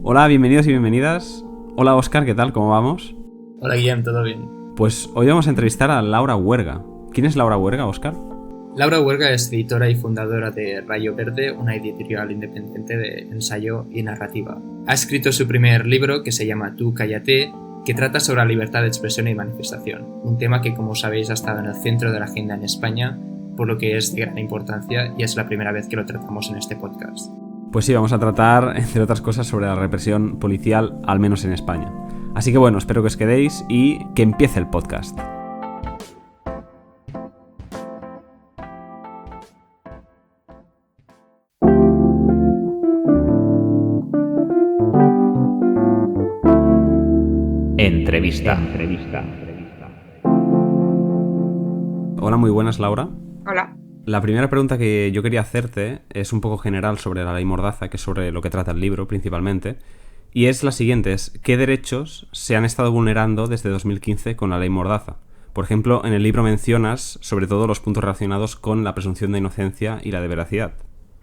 Hola, bienvenidos y bienvenidas. Hola Óscar, ¿qué tal? ¿Cómo vamos? Hola Guillem, ¿todo bien? Pues hoy vamos a entrevistar a Laura Huerga. ¿Quién es Laura Huerga, Óscar? Laura Huerga es editora y fundadora de Rayo Verde, una editorial independiente de ensayo y narrativa. Ha escrito su primer libro, que se llama Tú cállate, que trata sobre la libertad de expresión y manifestación, un tema que, como sabéis, ha estado en el centro de la agenda en España, por lo que es de gran importancia y es la primera vez que lo tratamos en este podcast. Pues sí, vamos a tratar, entre otras cosas, sobre la represión policial, al menos en España. Así que bueno, espero que os quedéis y que empiece el podcast. Entrevista. Hola, muy buenas, Laura. Hola. La primera pregunta que yo quería hacerte es un poco general sobre la ley Mordaza, que es sobre lo que trata el libro principalmente, y es la siguiente, ¿qué derechos se han estado vulnerando desde 2015 con la ley Mordaza? Por ejemplo, en el libro mencionas sobre todo los puntos relacionados con la presunción de inocencia y la de veracidad.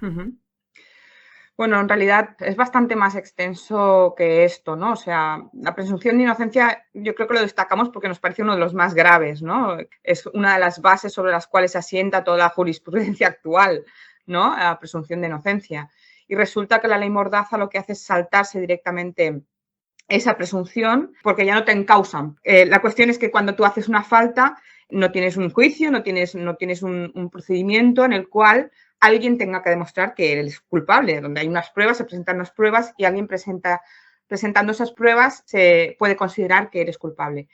Uh-huh. Bueno, en realidad es bastante más extenso que esto, ¿no? O sea, la presunción de inocencia yo creo que lo destacamos porque nos parece uno de los más graves, ¿no? Es una de las bases sobre las cuales se asienta toda la jurisprudencia actual, ¿no? La presunción de inocencia. Y resulta que la ley Mordaza lo que hace es saltarse directamente esa presunción porque ya no te encausan. La cuestión es que cuando tú haces una falta no tienes un juicio, no tienes un procedimiento en el cual alguien tenga que demostrar que eres culpable, donde hay unas pruebas, se presentan unas pruebas y alguien presentando esas pruebas se puede considerar que eres culpable.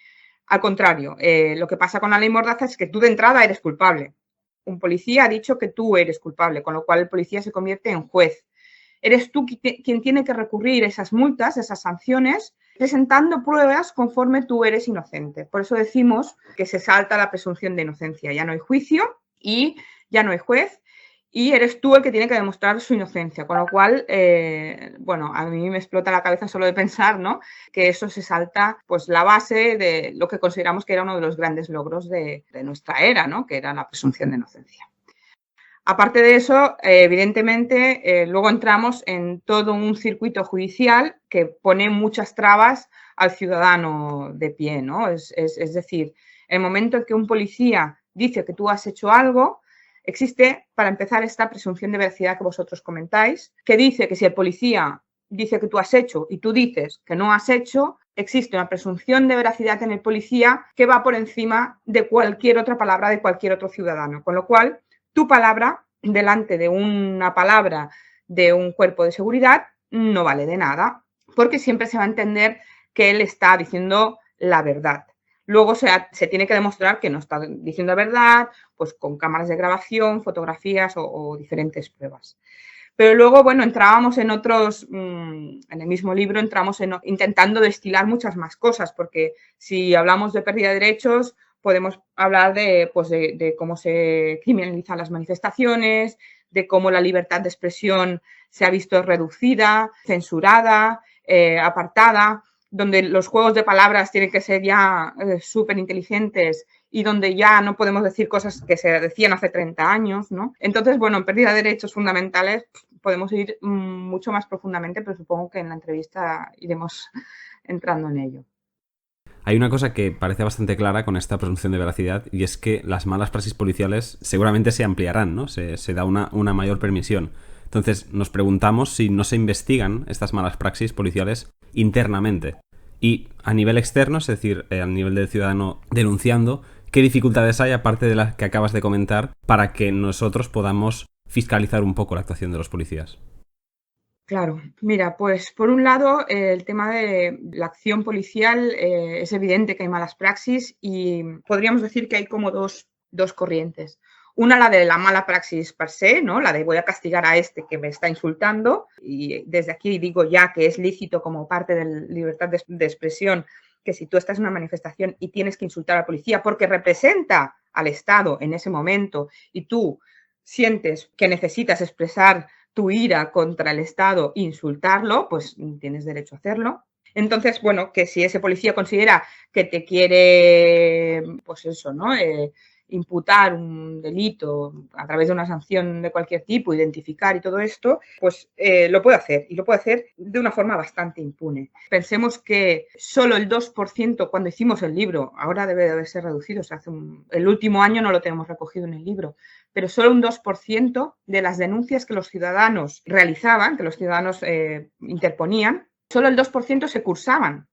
Al contrario, lo que pasa con la ley Mordaza es que tú de entrada eres culpable. Un policía ha dicho que tú eres culpable, con lo cual el policía se convierte en juez. Eres tú quien tiene que recurrir esas multas, esas sanciones, presentando pruebas conforme tú eres inocente. Por eso decimos que se salta la presunción de inocencia. Ya no hay juicio y ya no hay juez y eres tú el que tiene que demostrar su inocencia. Con lo cual, bueno, a mí me explota la cabeza solo de pensar, ¿no?, que eso se salta pues la base de lo que consideramos que era uno de los grandes logros de nuestra era, ¿no?, que era la presunción de inocencia. Aparte de eso, evidentemente, luego entramos en todo un circuito judicial que pone muchas trabas al ciudadano de pie, ¿no? Es decir, el momento en que un policía dice que tú has hecho algo, existe, para empezar, esta presunción de veracidad que vosotros comentáis, que dice que si el policía dice que tú has hecho y tú dices que no has hecho, existe una presunción de veracidad en el policía que va por encima de cualquier otra palabra de cualquier otro ciudadano, con lo cual tu palabra delante de una palabra de un cuerpo de seguridad no vale de nada, porque siempre se va a entender que él está diciendo la verdad. Luego se tiene que demostrar que no está diciendo la verdad, pues con cámaras de grabación, fotografías o diferentes pruebas. Pero luego, bueno, entrábamos en otros, en el mismo libro entramos intentando destilar muchas más cosas, porque si hablamos de pérdida de derechos, podemos hablar de cómo se criminalizan las manifestaciones, de cómo la libertad de expresión se ha visto reducida, censurada, apartada, donde los juegos de palabras tienen que ser ya súper inteligentes y donde ya no podemos decir cosas que se decían hace 30 años, ¿no? Entonces, bueno, en pérdida de derechos fundamentales podemos ir mucho más profundamente, pero supongo que en la entrevista iremos entrando en ello. Hay una cosa que parece bastante clara con esta presunción de veracidad y es que las malas praxis policiales seguramente se ampliarán, ¿no? Se da una mayor permisión. Entonces nos preguntamos si no se investigan estas malas praxis policiales internamente. Y a nivel externo, es decir, a nivel del ciudadano denunciando, ¿qué dificultades hay, aparte de las que acabas de comentar, para que nosotros podamos fiscalizar un poco la actuación de los policías? Claro, mira, pues por un lado el tema de la acción policial es evidente que hay malas praxis y podríamos decir que hay como dos corrientes. Una, la de la mala praxis per se, ¿no? La de voy a castigar a este que me está insultando y desde aquí digo ya que es lícito como parte de la libertad de expresión que si tú estás en una manifestación y tienes que insultar a la policía porque representa al Estado en ese momento y tú sientes que necesitas expresar tu ira contra el Estado, insultarlo, pues tienes derecho a hacerlo. Entonces, bueno, que si ese policía considera que te quiere, pues eso, ¿no? imputar un delito a través de una sanción de cualquier tipo, identificar y todo esto, pues lo puede hacer, y lo puede hacer de una forma bastante impune. Pensemos que solo el 2%, cuando hicimos el libro, ahora debe de haberse reducido, o sea, el último año no lo tenemos recogido en el libro, pero solo un 2% de las denuncias que los ciudadanos realizaban, que los ciudadanos interponían, solo el 2% se cursaban.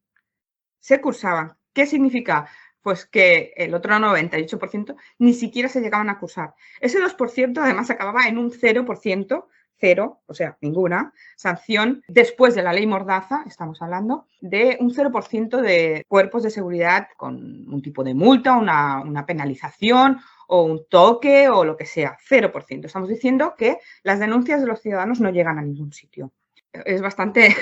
Se cursaban. ¿Qué significa? Pues que el otro 98% ni siquiera se llegaban a cursar. Ese 2% además acababa en un 0%, cero, o sea, ninguna sanción después de la ley Mordaza, estamos hablando, de un 0% de cuerpos de seguridad con un tipo de multa, una penalización o un toque o lo que sea, 0%. Estamos diciendo que las denuncias de los ciudadanos no llegan a ningún sitio. Es bastante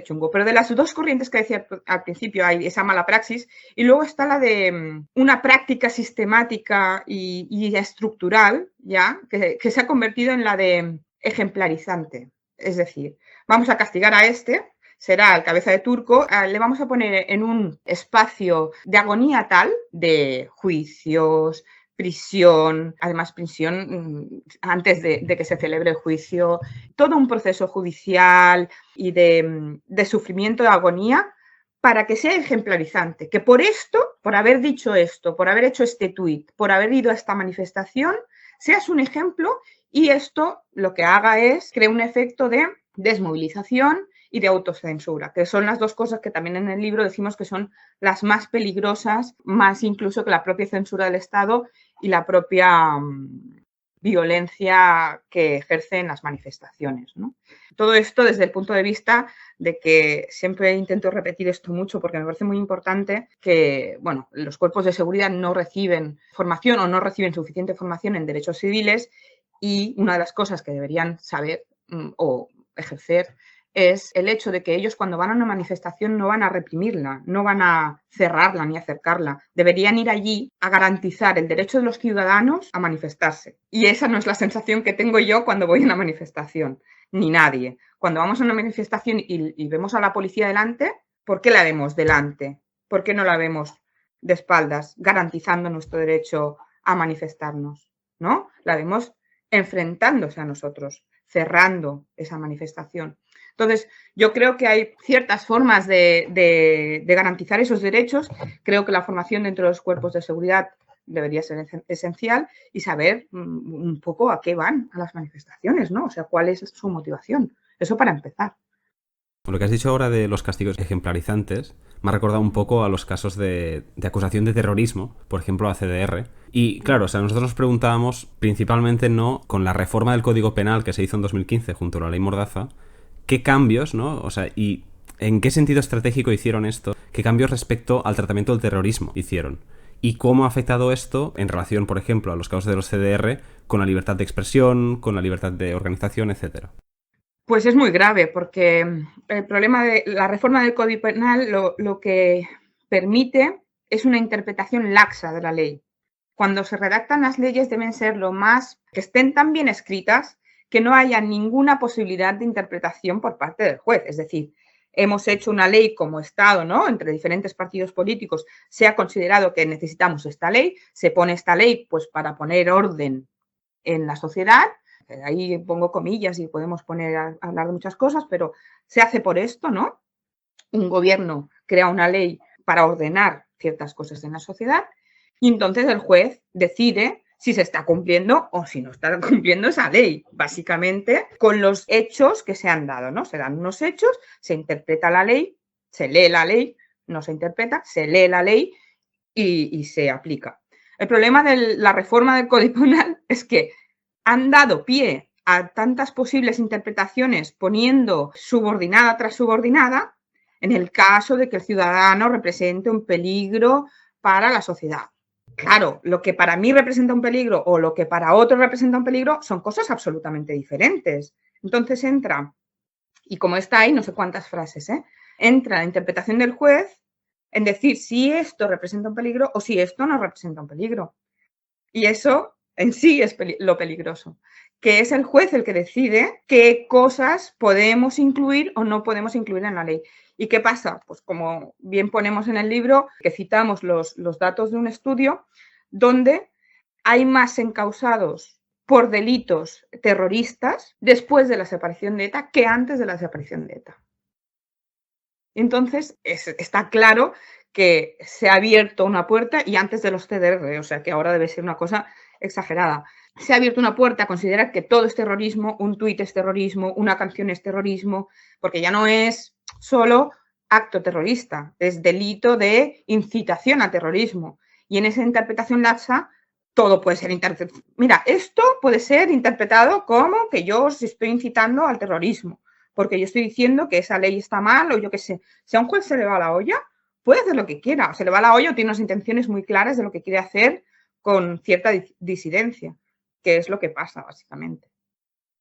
chungo. Pero de las dos corrientes que decía al principio hay esa mala praxis y luego está la de una práctica sistemática y estructural, ya, que se ha convertido en la de ejemplarizante. Es decir, vamos a castigar a este, será el cabeza de turco, le vamos a poner en un espacio de agonía tal, de juicios, prisión, además prisión antes de que se celebre el juicio, todo un proceso judicial y de sufrimiento, de agonía, para que sea ejemplarizante, que por esto, por haber dicho esto, por haber hecho este tuit, por haber ido a esta manifestación, seas un ejemplo y esto lo que haga es crear un efecto de desmovilización y de autocensura, que son las dos cosas que también en el libro decimos que son las más peligrosas, más incluso que la propia censura del Estado y la propia violencia que ejercen las manifestaciones, ¿no? Todo esto desde el punto de vista de que siempre intento repetir esto mucho porque me parece muy importante que, bueno, los cuerpos de seguridad no reciben formación o no reciben suficiente formación en derechos civiles y una de las cosas que deberían saber o ejercer es el hecho de que ellos cuando van a una manifestación no van a reprimirla, no van a cerrarla ni a cercarla. Deberían ir allí a garantizar el derecho de los ciudadanos a manifestarse. Y esa no es la sensación que tengo yo cuando voy a una manifestación, ni nadie. Cuando vamos a una manifestación y vemos a la policía delante, ¿por qué la vemos delante? ¿Por qué no la vemos de espaldas, garantizando nuestro derecho a manifestarnos? ¿No? La vemos enfrentándose a nosotros, cerrando esa manifestación. Entonces, yo creo que hay ciertas formas de garantizar esos derechos. Creo que la formación dentro de los cuerpos de seguridad debería ser esencial y saber un poco a qué van a las manifestaciones, ¿no? O sea, cuál es su motivación. Eso para empezar. Lo que has dicho ahora de los castigos ejemplarizantes me ha recordado un poco a los casos de acusación de terrorismo, por ejemplo a CDR. Y claro, o sea, nosotros nos preguntábamos principalmente no con la reforma del Código Penal que se hizo en 2015 junto a la ley Mordaza, qué cambios, ¿no? O sea, y en qué sentido estratégico hicieron esto, qué cambios respecto al tratamiento del terrorismo hicieron. Y cómo ha afectado esto en relación, por ejemplo, a los casos de los CDR con la libertad de expresión, con la libertad de organización, etcétera. Pues es muy grave porque el problema de la reforma del Código Penal lo que permite es una interpretación laxa de la ley. Cuando se redactan las leyes deben ser que estén tan bien escritas que no haya ninguna posibilidad de interpretación por parte del juez. Es decir, hemos hecho una ley como Estado, ¿no? Entre diferentes partidos políticos se ha considerado que necesitamos esta ley, se pone esta ley pues para poner orden en la sociedad. Ahí pongo comillas y podemos poner a hablar de muchas cosas, pero se hace por esto, ¿no? Un gobierno crea una ley para ordenar ciertas cosas en la sociedad y entonces el juez decide si se está cumpliendo o si no está cumpliendo esa ley, básicamente con los hechos que se han dado, ¿no? Se dan unos hechos, se interpreta la ley, se lee la ley, no se interpreta, se lee la ley y se aplica. El problema de la reforma del Código Penal es que han dado pie a tantas posibles interpretaciones poniendo subordinada tras subordinada en el caso de que el ciudadano represente un peligro para la sociedad. Claro, lo que para mí representa un peligro o lo que para otro representa un peligro son cosas absolutamente diferentes. Entonces entra, y como está ahí, no sé cuántas frases, entra la interpretación del juez en decir si esto representa un peligro o si esto no representa un peligro. Y eso en sí es lo peligroso, que es el juez el que decide qué cosas podemos incluir o no podemos incluir en la ley. ¿Y qué pasa? Pues como bien ponemos en el libro, que citamos los datos de un estudio donde hay más encausados por delitos terroristas después de la desaparición de ETA que antes de la desaparición de ETA. Entonces, está claro que se ha abierto una puerta y antes de los CDR, o sea que ahora debe ser una cosa exagerada. Se ha abierto una puerta a considerar que todo es terrorismo, un tuit es terrorismo, una canción es terrorismo, porque ya no es solo acto terrorista, es delito de incitación a terrorismo. Y en esa interpretación laxa, todo puede ser interpretado. Mira, esto puede ser interpretado como que yo os estoy incitando al terrorismo, porque yo estoy diciendo que esa ley está mal o yo qué sé. Si a un juez se le va la olla, puede hacer lo que quiera. O se le va la olla o tiene unas intenciones muy claras de lo que quiere hacer con cierta disidencia, que es lo que pasa, básicamente.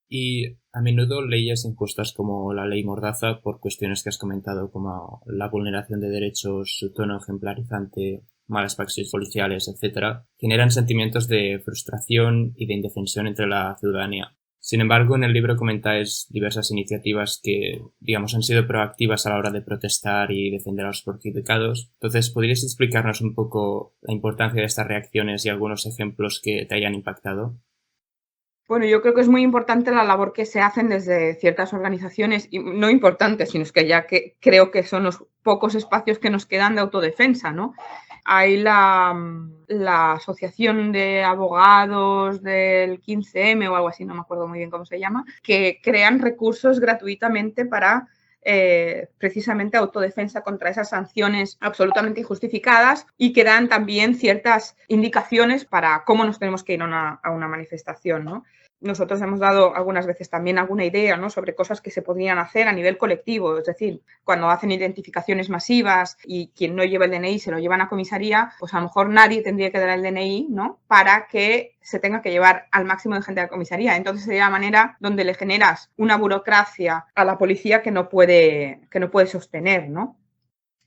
Y a menudo leyes impuestas como la ley Mordaza, por cuestiones que has comentado, como la vulneración de derechos, su tono ejemplarizante, malas praxis policiales, etc., generan sentimientos de frustración y de indefensión entre la ciudadanía. Sin embargo, en el libro comentáis diversas iniciativas que, digamos, han sido proactivas a la hora de protestar y defender a los perjudicados. Entonces, ¿podrías explicarnos un poco la importancia de estas reacciones y algunos ejemplos que te hayan impactado? Bueno, yo creo que es muy importante la labor que se hacen desde ciertas organizaciones, y no importantes, sino es que ya que creo que son los pocos espacios que nos quedan de autodefensa, ¿no? Hay la Asociación de Abogados del 15M o algo así, no me acuerdo muy bien cómo se llama, que crean recursos gratuitamente para precisamente autodefensa contra esas sanciones absolutamente injustificadas y que dan también ciertas indicaciones para cómo nos tenemos que ir a una manifestación, ¿no? Nosotros hemos dado algunas veces también alguna idea, ¿no?, sobre cosas que se podrían hacer a nivel colectivo, es decir, cuando hacen identificaciones masivas y quien no lleva el DNI se lo llevan a comisaría, pues a lo mejor nadie tendría que dar el DNI, ¿no?, para que se tenga que llevar al máximo de gente a la comisaría. Entonces sería la manera donde le generas una burocracia a la policía que no puede sostener, ¿no?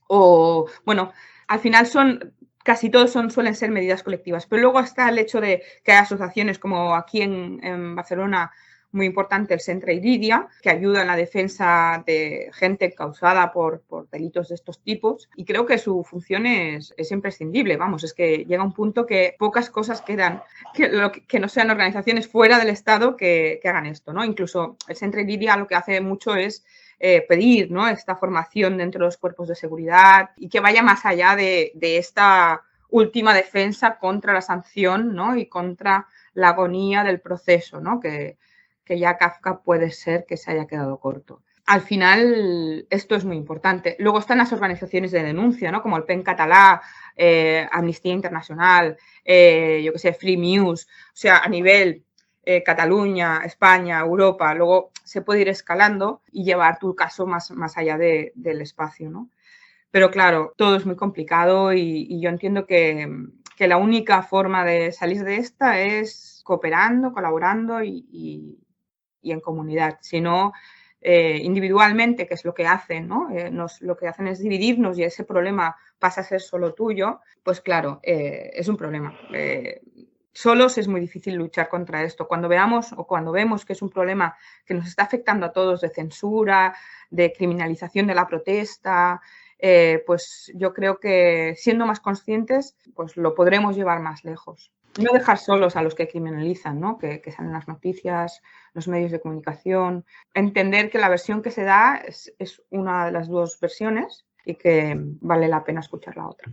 O, bueno, al final casi todos suelen ser medidas colectivas, pero luego está el hecho de que hay asociaciones como aquí en Barcelona, muy importante, el Centre Iridia, que ayuda en la defensa de gente causada por delitos de estos tipos, y creo que su función es imprescindible. Vamos, es que llega un punto que pocas cosas quedan que no sean organizaciones fuera del Estado que hagan esto, ¿no? Incluso el Centre Iridia lo que hace mucho es pedir, ¿no?, esta formación dentro de los cuerpos de seguridad y que vaya más allá de esta última defensa contra la sanción, ¿no?, y contra la agonía del proceso, ¿no?, que ya Kafka puede ser que se haya quedado corto. Al final, esto es muy importante. Luego están las organizaciones de denuncia, ¿no?, como el PEN català, Amnistía Internacional, yo qué sé, Free News, o sea, a nivel Cataluña, España, Europa, luego se puede ir escalando y llevar tu caso más allá del espacio, ¿no? Pero claro, todo es muy complicado y yo entiendo que la única forma de salir de esta es cooperando, colaborando y en comunidad. Si no, individualmente, que es lo que hacen, ¿no? Lo que hacen es dividirnos y ese problema pasa a ser solo tuyo, pues claro, es un problema. Solos es muy difícil luchar contra esto. Cuando vemos que es un problema que nos está afectando a todos, de censura, de criminalización de la protesta, pues yo creo que siendo más conscientes, pues lo podremos llevar más lejos. No dejar solos a los que criminalizan, ¿no?, que salen las noticias, los medios de comunicación. Entender que la versión que se da es una de las dos versiones y que vale la pena escuchar la otra.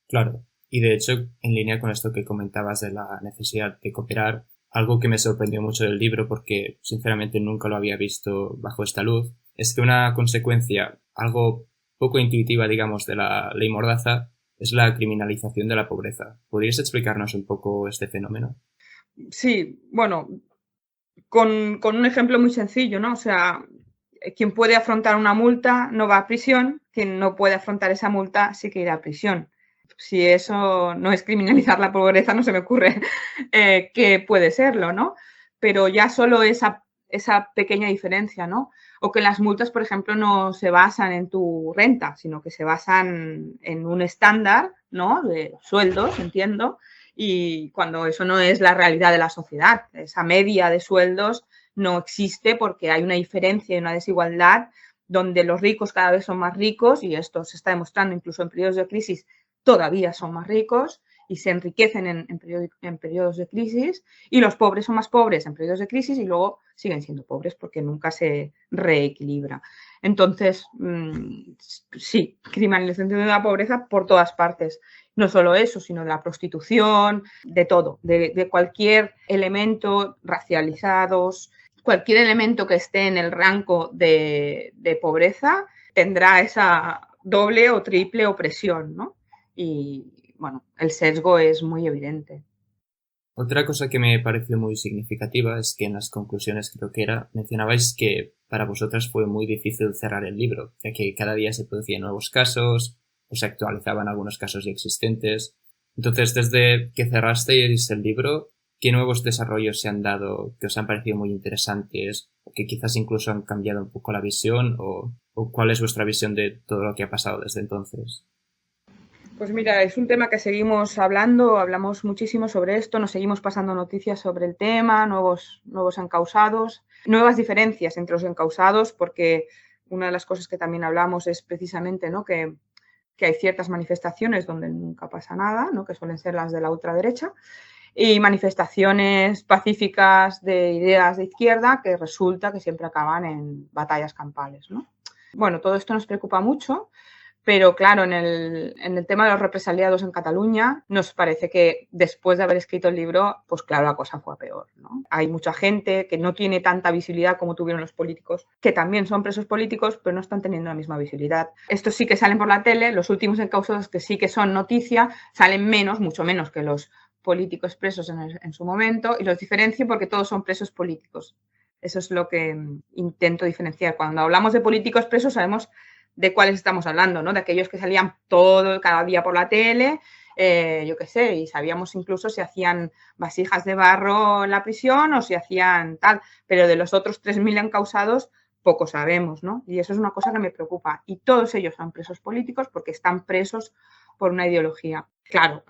Claro. Y de hecho, en línea con esto que comentabas de la necesidad de cooperar, algo que me sorprendió mucho del libro, porque sinceramente nunca lo había visto bajo esta luz, es que una consecuencia algo poco intuitiva, digamos, de la ley Mordaza es la criminalización de la pobreza. ¿Podrías explicarnos un poco este fenómeno? Sí, bueno, con un ejemplo muy sencillo, ¿no? O sea, quien puede afrontar una multa no va a prisión, quien no puede afrontar esa multa sí que irá a prisión. Si eso no es criminalizar la pobreza, no se me ocurre que puede serlo, ¿no? Pero ya solo esa pequeña diferencia, ¿no? O que las multas, por ejemplo, no se basan en tu renta, sino que se basan en un estándar, ¿no?, de sueldos, entiendo, y cuando eso no es la realidad de la sociedad. Esa media de sueldos no existe porque hay una diferencia y una desigualdad donde los ricos cada vez son más ricos, y esto se está demostrando incluso en periodos de crisis, todavía son más ricos y se enriquecen en periodos de crisis, y los pobres son más pobres en periodos de crisis y luego siguen siendo pobres porque nunca se reequilibra. Entonces, sí, criminalización de la pobreza por todas partes. No solo eso, sino de la prostitución, de todo, de cualquier elemento racializados, cualquier elemento que esté en el rango de pobreza tendrá esa doble o triple opresión, ¿no? Y bueno, el sesgo es muy evidente. Otra cosa que me pareció muy significativa es que en las conclusiones, creo que mencionabais que para vosotras fue muy difícil cerrar el libro, ya que cada día se producían nuevos casos o se actualizaban algunos casos ya existentes. Entonces, desde que cerrasteis el libro, ¿qué nuevos desarrollos se han dado que os han parecido muy interesantes o que quizás incluso han cambiado un poco la visión o cuál es vuestra visión de todo lo que ha pasado desde entonces? Pues mira, es un tema que seguimos hablando, hablamos muchísimo sobre esto, nos seguimos pasando noticias sobre el tema, nuevos encausados, nuevas diferencias entre los encausados, porque una de las cosas que también hablamos es precisamente, ¿no?, que hay ciertas manifestaciones donde nunca pasa nada, ¿no?, que suelen ser las de la ultraderecha, y manifestaciones pacíficas de ideas de izquierda que resulta que siempre acaban en batallas campales, ¿no? Bueno, todo esto nos preocupa mucho. Pero claro, en el tema de los represaliados en Cataluña, nos parece que después de haber escrito el libro, pues claro, la cosa fue a peor, ¿no? Hay mucha gente que no tiene tanta visibilidad como tuvieron los políticos, que también son presos políticos, pero no están teniendo la misma visibilidad. Estos sí que salen por la tele, los últimos encausados que sí que son noticia, salen menos, mucho menos que los políticos presos en su momento, y los diferencio porque todos son presos políticos. Eso es lo que intento diferenciar. Cuando hablamos de políticos presos, sabemos de cuáles estamos hablando, ¿no? De aquellos que salían cada día por la tele, yo qué sé, y sabíamos incluso si hacían vasijas de barro en la prisión o si hacían tal, pero de los otros 3.000 encausados poco sabemos, ¿no? Y eso es una cosa que me preocupa. Y todos ellos son presos políticos porque están presos por una ideología. Claro,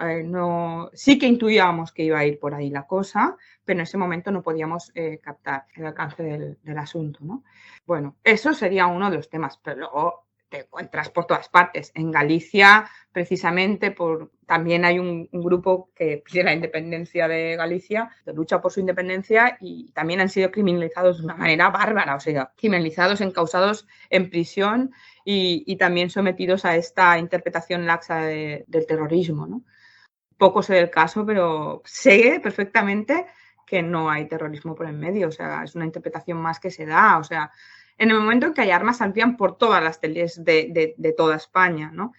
sí que intuíamos que iba a ir por ahí la cosa, pero en ese momento no podíamos captar el alcance del asunto, ¿no? Bueno, eso sería uno de los temas, pero luego te encuentras por todas partes. En Galicia, precisamente, también hay un grupo que pide la independencia de Galicia, que lucha por su independencia, y también han sido criminalizados de una manera bárbara, o sea, criminalizados, encausados en prisión y también sometidos a esta interpretación laxa del terrorismo, ¿no? Poco sé del caso, pero sé perfectamente que no hay terrorismo por en medio, o sea, es una interpretación más que se da, o sea, en el momento en que hay armas saldrían por todas las teles de toda España, ¿no?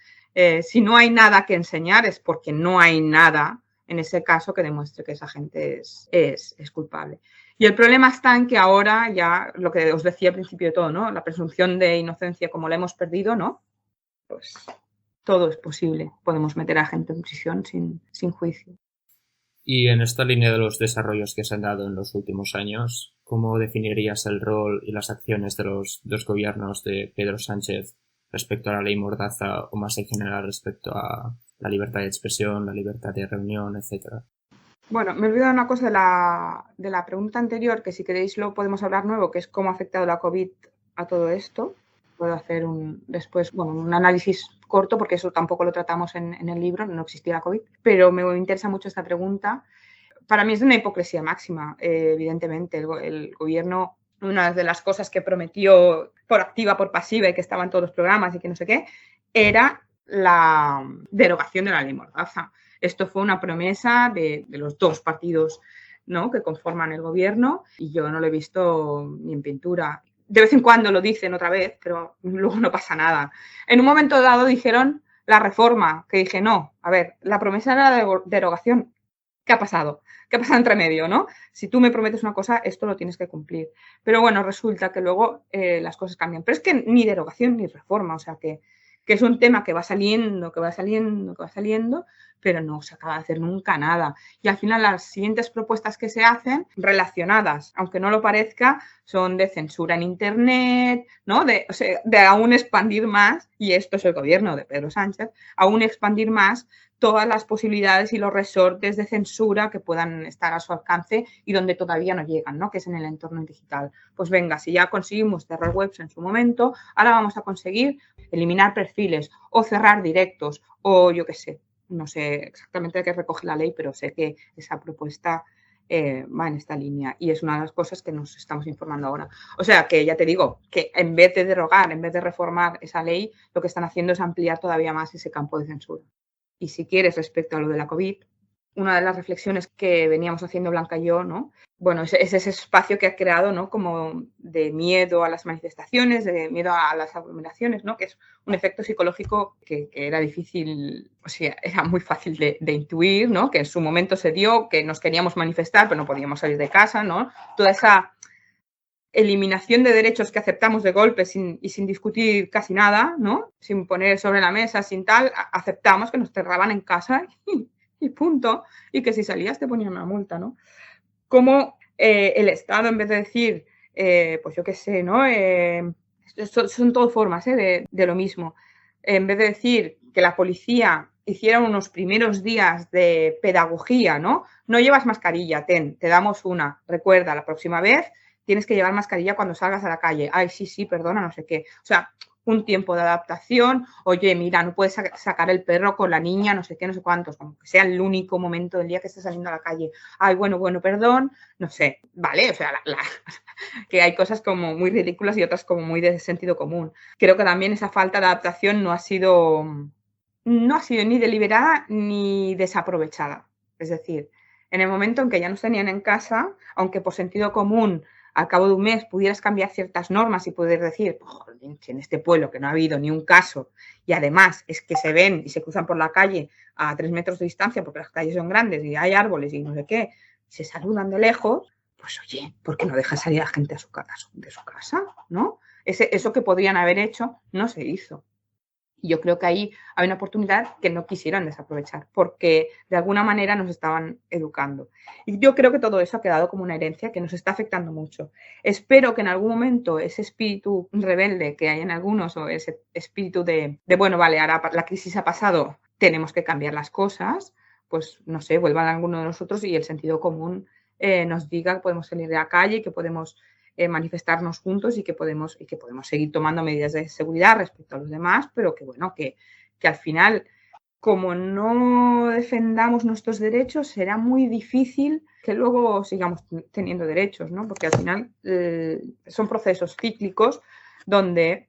Si no hay nada que enseñar es porque no hay nada, en ese caso, que demuestre que esa gente es culpable. Y el problema está en que ahora ya, lo que os decía al principio de todo, ¿no? La presunción de inocencia, como la hemos perdido, ¿no? Pues todo es posible. Podemos meter a gente en prisión sin juicio. Y en esta línea de los desarrollos que se han dado en los últimos años, ¿cómo definirías el rol y las acciones de los dos gobiernos de Pedro Sánchez respecto a la ley Mordaza o más en general respecto a la libertad de expresión, la libertad de reunión, etcétera? Bueno, me he olvidado una cosa de la pregunta anterior, que si queréis lo podemos hablar nuevo, que es cómo ha afectado la COVID a todo esto. Puedo hacer después un análisis corto, porque eso tampoco lo tratamos en el libro, no existía la COVID, pero me interesa mucho esta pregunta. Para mí es de una hipocresía máxima, evidentemente. El gobierno, una de las cosas que prometió por activa, por pasiva, y que estaba en todos los programas y que no sé qué, era la derogación de la ley Mordaza. Esto fue una promesa de los dos partidos, ¿no?, que conforman el gobierno, y yo no lo he visto ni en pintura. De vez en cuando lo dicen otra vez, pero luego no pasa nada. En un momento dado dijeron la reforma, que dije, no, a ver, la promesa era la derogación. ¿Qué ha pasado? ¿Qué ha pasado entre medio, no? Si tú me prometes una cosa, esto lo tienes que cumplir. Pero bueno, resulta que luego las cosas cambian. Pero es que ni derogación ni reforma, o sea que es un tema que va saliendo, pero no se acaba de hacer nunca nada. Y al final las siguientes propuestas que se hacen, relacionadas, aunque no lo parezca, son de censura en Internet, ¿no? De aún expandir más, y esto es el gobierno de Pedro Sánchez, aún expandir más todas las posibilidades y los resortes de censura que puedan estar a su alcance y donde todavía no llegan, ¿no? Que es en el entorno digital. Pues venga, si ya conseguimos cerrar webs en su momento, ahora vamos a conseguir eliminar perfiles o cerrar directos o yo qué sé. No sé exactamente de qué recoge la ley, pero sé que esa propuesta va en esta línea y es una de las cosas que nos estamos informando ahora. O sea que ya te digo que en vez de derogar, en vez de reformar esa ley, lo que están haciendo es ampliar todavía más ese campo de censura. Y si quieres, respecto a lo de la COVID, una de las reflexiones que veníamos haciendo Blanca y yo, ¿no? Bueno, es ese espacio que ha creado, ¿no? Como de miedo a las manifestaciones, de miedo a las aglomeraciones, ¿no? Que es un efecto psicológico que era difícil, o sea, era muy fácil de intuir, ¿no? Que en su momento se dio, que nos queríamos manifestar, pero no podíamos salir de casa, ¿no? Toda esa eliminación de derechos que aceptamos de golpe y sin discutir casi nada, ¿no? Sin poner sobre la mesa, sin tal, aceptamos que nos cerraban en casa y punto, y que si salías te ponían una multa, ¿no? Como el Estado, en vez de decir, pues yo qué sé, ¿no? Son todo formas de lo mismo. En vez de decir que la policía hiciera unos primeros días de pedagogía, ¿no? No llevas mascarilla, te damos una. Recuerda, la próxima vez tienes que llevar mascarilla cuando salgas a la calle. Ay, sí, perdona, no sé qué. O sea, un tiempo de adaptación. Oye, mira, no puedes sacar el perro con la niña, no sé qué, no sé cuántos, como que sea el único momento del día que estés saliendo a la calle. Ay, bueno, perdón, no sé. Vale, o sea, que hay cosas como muy ridículas y otras como muy de sentido común. Creo que también esa falta de adaptación no ha sido ni deliberada ni desaprovechada. Es decir, en el momento en que ya nos tenían en casa, aunque por sentido común al cabo de un mes pudieras cambiar ciertas normas y poder decir, oh, en este pueblo que no ha habido ni un caso y además es que se ven y se cruzan por la calle a 3 metros de distancia porque las calles son grandes y hay árboles y no sé qué, se saludan de lejos, pues oye, ¿por qué no dejan salir a la gente de su casa? ¿No? Eso que podrían haber hecho no se hizo. Y yo creo que ahí hay una oportunidad que no quisieran desaprovechar, porque de alguna manera nos estaban educando. Y yo creo que todo eso ha quedado como una herencia que nos está afectando mucho. Espero que en algún momento ese espíritu rebelde que hay en algunos, o ese espíritu de bueno, vale, ahora la crisis ha pasado, tenemos que cambiar las cosas, pues no sé, vuelvan a alguno de nosotros y el sentido común nos diga que podemos salir de la calle, que podemos manifestarnos juntos y que podemos seguir tomando medidas de seguridad respecto a los demás, pero que bueno, que al final, como no defendamos nuestros derechos, será muy difícil que luego sigamos teniendo derechos, ¿no? Porque al final son procesos cíclicos donde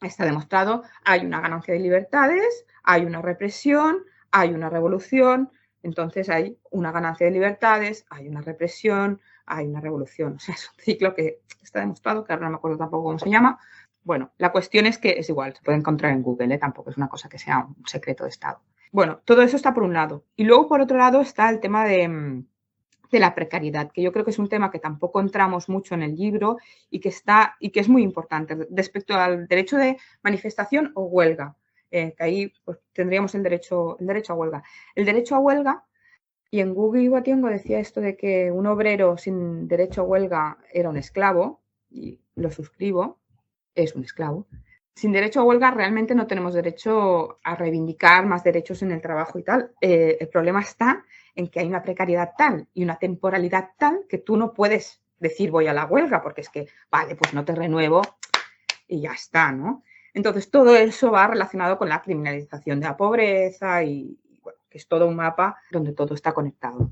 está demostrado, hay una ganancia de libertades, hay una represión, hay una revolución, entonces hay una ganancia de libertades, hay una represión, hay una revolución. O sea, es un ciclo que está demostrado, que ahora no me acuerdo tampoco cómo se llama. Bueno, la cuestión es que es igual, se puede encontrar en Google, tampoco es una cosa que sea un secreto de Estado. Bueno, todo eso está por un lado. Y luego, por otro lado, está el tema de la precariedad, que yo creo que es un tema que tampoco entramos mucho en el libro y que es muy importante respecto al derecho de manifestación o huelga, que ahí pues, tendríamos el derecho a huelga. El derecho a huelga, y en Google Iguatiengo decía esto de que un obrero sin derecho a huelga era un esclavo, y lo suscribo, es un esclavo. Sin derecho a huelga realmente no tenemos derecho a reivindicar más derechos en el trabajo y tal. El problema está en que hay una precariedad tal y una temporalidad tal que tú no puedes decir voy a la huelga porque es que, vale, pues no te renuevo y ya está, ¿no? Entonces todo eso va relacionado con la criminalización de la pobreza y bueno, que es todo un mapa donde todo está conectado.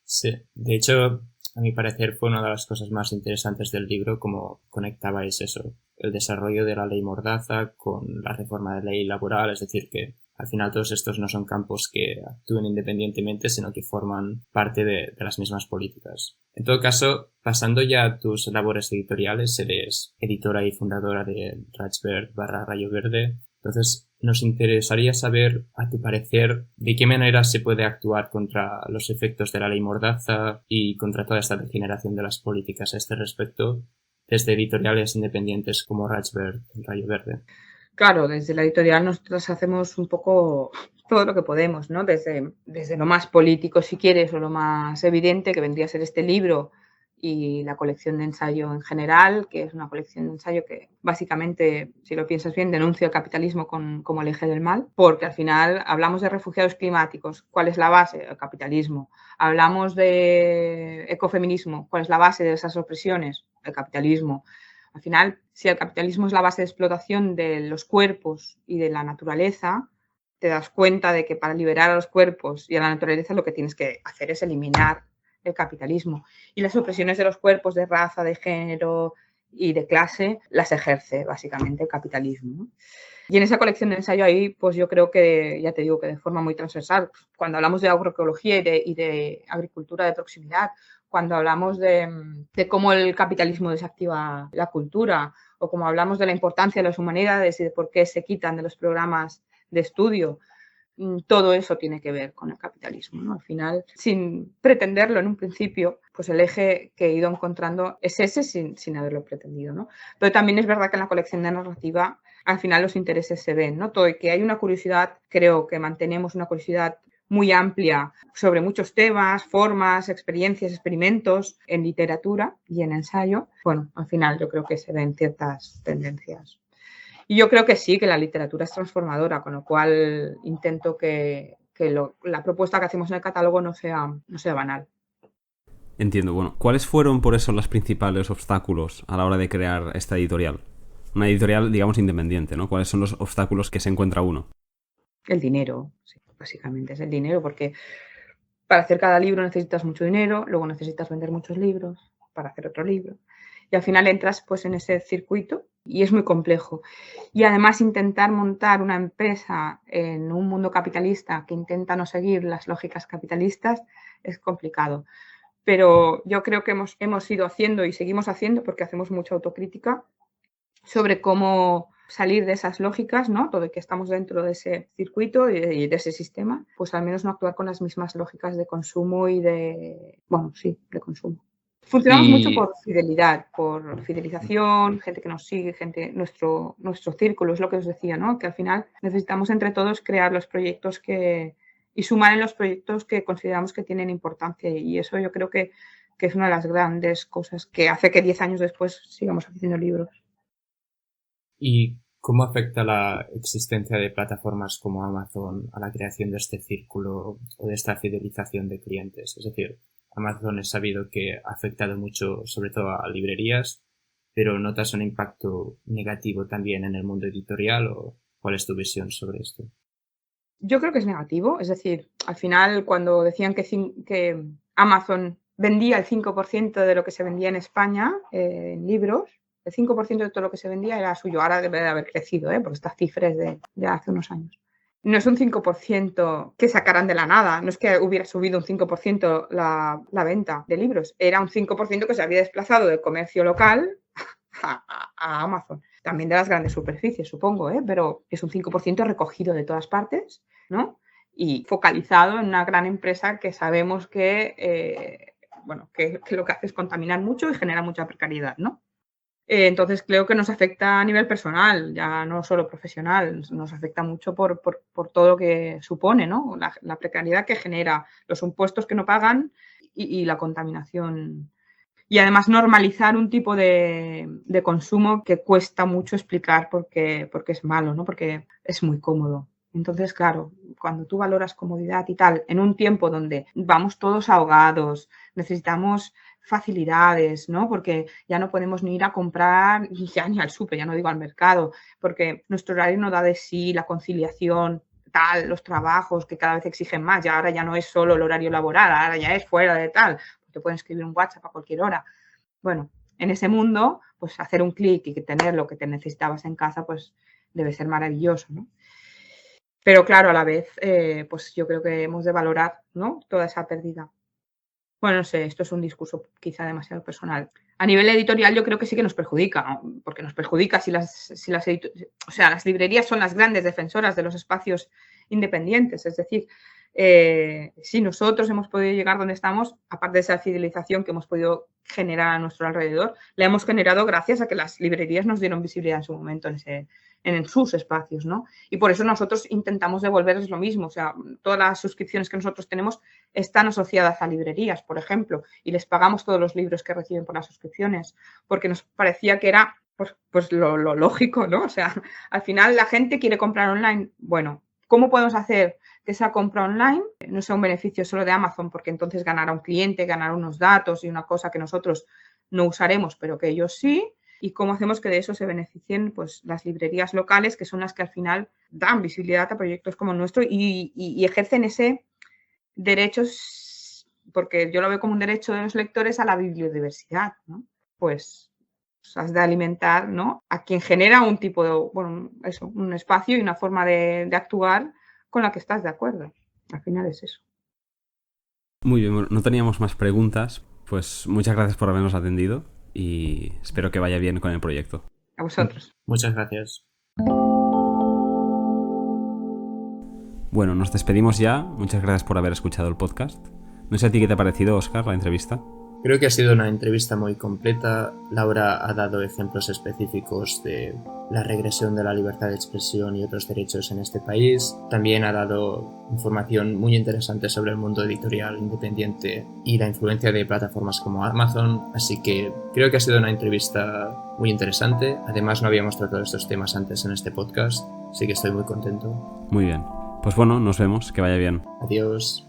Sí, de hecho, a mi parecer fue una de las cosas más interesantes del libro, cómo conectabais eso, el desarrollo de la ley Mordaza con la reforma de la ley laboral, es decir, que al final todos estos no son campos que actúen independientemente, sino que forman parte de las mismas políticas. En todo caso, pasando ya a tus labores editoriales, eres editora y fundadora de Rayo Verde. Entonces, nos interesaría saber, a tu parecer, de qué manera se puede actuar contra los efectos de la ley Mordaza y contra toda esta degeneración de las políticas a este respecto, desde editoriales independientes como Rayo Verde. Claro, desde la editorial nosotros hacemos un poco todo lo que podemos, ¿no? Desde lo más político, si quieres, o lo más evidente, que vendría a ser este libro, y la colección de ensayo en general, que es una colección de ensayo que básicamente, si lo piensas bien, denuncia el capitalismo como el eje del mal, porque al final hablamos de refugiados climáticos. ¿Cuál es la base? El capitalismo. Hablamos de ecofeminismo. ¿Cuál es la base de esas opresiones? El capitalismo. Al final, si el capitalismo es la base de explotación de los cuerpos y de la naturaleza, te das cuenta de que para liberar a los cuerpos y a la naturaleza lo que tienes que hacer es eliminar el capitalismo. Y las opresiones de los cuerpos de raza, de género y de clase las ejerce básicamente el capitalismo, ¿no? Y en esa colección de ensayo ahí, pues yo creo que, ya te digo, que de forma muy transversal, cuando hablamos de agroecología y de agricultura de proximidad, cuando hablamos de cómo el capitalismo desactiva la cultura, o como hablamos de la importancia de las humanidades y de por qué se quitan de los programas de estudio, todo eso tiene que ver con el capitalismo, ¿no? Al final, sin pretenderlo en un principio, pues el eje que he ido encontrando es ese sin haberlo pretendido, ¿no? Pero también es verdad que en la colección de narrativa al final los intereses se ven, ¿no? Todo y que hay una curiosidad, creo que mantenemos una curiosidad muy amplia sobre muchos temas, formas, experiencias, experimentos en literatura y en ensayo. Bueno, al final yo creo que se ven ciertas tendencias. Y yo creo que sí, que la literatura es transformadora, con lo cual intento que la propuesta que hacemos en el catálogo no sea banal. Entiendo. Bueno, ¿cuáles fueron por eso los principales obstáculos a la hora de crear esta editorial? Una editorial, digamos, independiente, ¿no? ¿Cuáles son los obstáculos que se encuentra uno? El dinero, sí, básicamente es el dinero, porque para hacer cada libro necesitas mucho dinero, luego necesitas vender muchos libros para hacer otro libro. Y al final entras pues en ese circuito y es muy complejo. Y además intentar montar una empresa en un mundo capitalista que intenta no seguir las lógicas capitalistas es complicado. Pero yo creo que hemos ido haciendo y seguimos haciendo, porque hacemos mucha autocrítica, sobre cómo salir de esas lógicas, ¿no? Todo que estamos dentro de ese circuito y de ese sistema, pues al menos no actuar con las mismas lógicas de consumo y de consumo. Funcionamos mucho por fidelidad, por fidelización, gente que nos sigue, nuestro círculo, es lo que os decía, ¿no? Que al final necesitamos entre todos crear los proyectos y sumar en los proyectos que consideramos que tienen importancia, y eso yo creo que es una de las grandes cosas que hace que 10 años después sigamos haciendo libros. ¿Y cómo afecta la existencia de plataformas como Amazon a la creación de este círculo o de esta fidelización de clientes? Es decir, Amazon es sabido que ha afectado mucho, sobre todo a librerías, pero ¿notas un impacto negativo también en el mundo editorial o cuál es tu visión sobre esto? Yo creo que es negativo, es decir, al final cuando decían que Amazon vendía el 5% de lo que se vendía en España en libros, el 5% de todo lo que se vendía era suyo. Ahora debe de haber crecido, porque estas cifras de hace unos años. No es un 5% que sacaran de la nada, no es que hubiera subido un 5% la venta de libros, era un 5% que se había desplazado del comercio local a Amazon. También de las grandes superficies, supongo, pero es un 5% recogido de todas partes, ¿no? Y focalizado en una gran empresa que sabemos que lo que hace es contaminar mucho y genera mucha precariedad, ¿no? Entonces creo que nos afecta a nivel personal, ya no solo profesional, nos afecta mucho por todo lo que supone, ¿no? La precariedad que genera, los impuestos que no pagan y la contaminación. Y además normalizar un tipo de consumo que cuesta mucho explicar porque es malo, ¿no? Porque es muy cómodo. Entonces, claro, cuando tú valoras comodidad y tal, en un tiempo donde vamos todos ahogados, necesitamos facilidades, ¿no? Porque ya no podemos ni ir a comprar, ya ni al súper, ya no digo al mercado, porque nuestro horario no da de sí, la conciliación, tal, los trabajos que cada vez exigen más, ya ahora ya no es solo el horario laboral, ahora ya es fuera de tal, te pueden escribir un WhatsApp a cualquier hora. Bueno, en ese mundo, pues hacer un clic y tener lo que te necesitabas en casa, pues debe ser maravilloso, ¿no? Pero claro, a la vez, pues yo creo que hemos de valorar, ¿no? Toda esa pérdida. Bueno, no sé, esto es un discurso quizá demasiado personal. A nivel editorial yo creo que sí que nos perjudica, ¿no? Porque nos perjudica si las librerías son las grandes defensoras de los espacios independientes. Es decir, si nosotros hemos podido llegar donde estamos, aparte de esa fidelización que hemos podido generar a nuestro alrededor, la hemos generado gracias a que las librerías nos dieron visibilidad en su momento en en sus espacios, ¿no? Y por eso nosotros intentamos devolverles lo mismo. O sea, todas las suscripciones que nosotros tenemos están asociadas a librerías, por ejemplo, y les pagamos todos los libros que reciben por las suscripciones, porque nos parecía que era pues lo lógico, ¿no? O sea, al final la gente quiere comprar online. Bueno, ¿cómo podemos hacer que esa compra online no sea un beneficio solo de Amazon? Porque entonces ganará un cliente, ganará unos datos y una cosa que nosotros no usaremos, pero que ellos sí. ¿Y cómo hacemos que de eso se beneficien pues, las librerías locales, que son las que al final dan visibilidad a proyectos como el nuestro y ejercen ese derecho, porque yo lo veo como un derecho de los lectores a la biodiversidad, ¿no? Pues has de alimentar, ¿no?, a quien genera un tipo de, bueno, eso, un espacio y una forma de actuar con la que estás de acuerdo. Al final es eso. Muy bien, bueno, no teníamos más preguntas, pues muchas gracias por habernos atendido y espero que vaya bien con el proyecto. A vosotros. Muchas gracias. Bueno, nos despedimos ya. Muchas gracias por haber escuchado el podcast. No sé a ti qué te ha parecido, Óscar, la entrevista. Creo que ha sido una entrevista muy completa. Laura ha dado ejemplos específicos de la regresión de la libertad de expresión y otros derechos en este país. También ha dado información muy interesante sobre el mundo editorial independiente y la influencia de plataformas como Amazon. Así que creo que ha sido una entrevista muy interesante. Además, no habíamos tratado estos temas antes en este podcast, así que estoy muy contento. Muy bien. Pues bueno, nos vemos. Que vaya bien. Adiós.